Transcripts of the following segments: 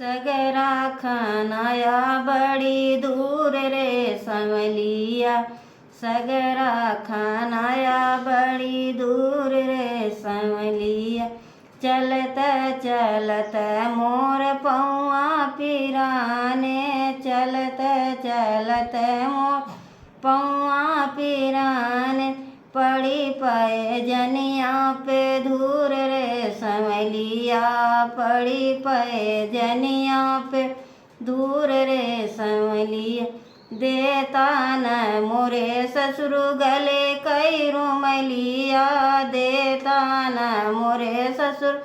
सगरा खानाया बड़ी दूर रे संवलिया, सगरा खानाया बड़ी दूर रे संवलिया। चलत चलत मोर पौआ पिराने, चलत चलत मोर पौआ पिराने। पड़ी पे जनिया पे धूर रे संवलिया, पड़ी पे जनिया पे धूर रे संवलिया। देता न मोरे ससुर गले कई रुमलिया, देता न मोरे ससुर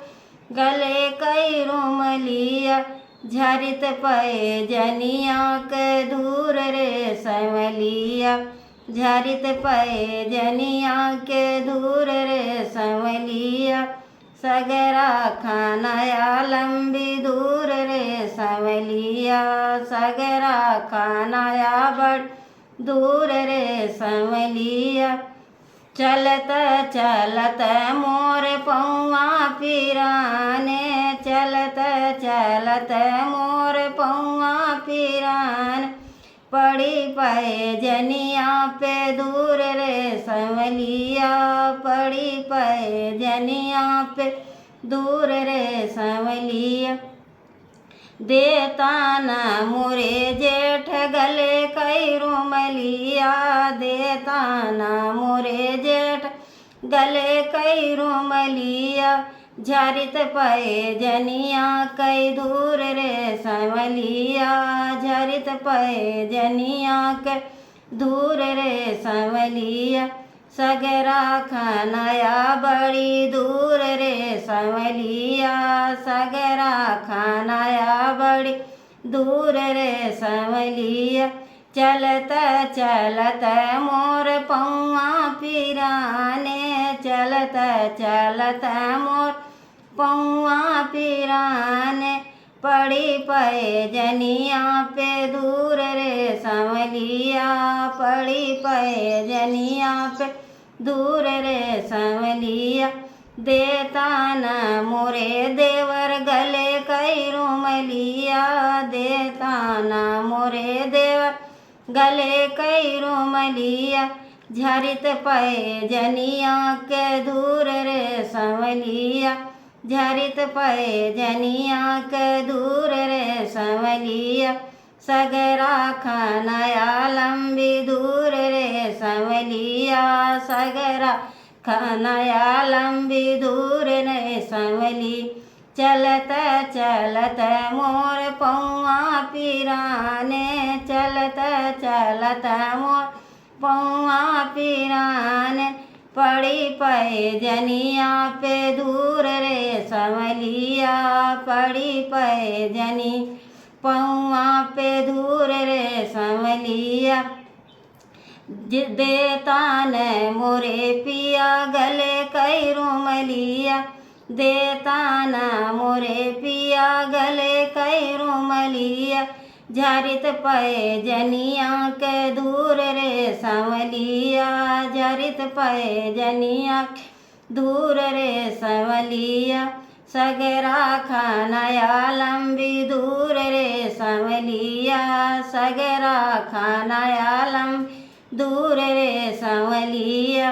गले कई रुमलिया। झरित पे जनिया के धूर रे संवलिया, झरित पे जनिया के धूर रे संवलिया। सगरा खानाया लंबी दूर रे संवलिया, सगरा खानाया बड़ दूर रे संवलिया। चलत चलत मोर पौआ पिराने, चलत चलत मोर पौआ पिराने। पड़ी पे जनिया पे दूर रे संवलिया, पड़ी पे जनिया पे दूर रे संवलिया। देता न मोरे जेठ गले कई रुमलिया, देता न मोरे जेठ गले कई रुमलिया। झरित पे जनिया कई दूर रे संवलिया, झरित पे जनिया के दूर रे संवलिया। सगरा खानाया बड़ी दूर रे संवलिया, सगरा खानाया बड़ी दूर रे संवलिया। चलत चलत मोर पौआ पिराने, चलत चलत मोर पौआ पिराने। पड़ी पे जनिया पे दूर रे संवलिया, पड़ी पे जनिया पे दूर रे संवलिया। देता न मोरे देवर गले कई रुमलिया, देता न मोरे देवर गले कई रुमलिया। झरित पे जनिया के धूर रे संवलिया, झरित पे जनिया के धूर रे संवलिया। सगरा खानाया लंबी दूर रे संवलिया, सगरा खानाया लंबी दूर रे संवली। चलत चलत मोर पौआ पिराने, चलत चलत मोर पौआ पिराने। पड़ी पे जनिया पे दूर रे संवलिया, पड़ी पे जनी पौआ पे धूर रे संवलिया। देता न मोरे पिया गले कई रुमलिया, देता न मोरे पिया गले कई रुमलिया। झरित पे जनिया के धूर रे संवलिया, झरित पे जनिया के धूर रे संवलिया। सगरा खानाया लंबी दूर रे संवलिया, सगरा खानाया लंबी दूर रे संवलिया।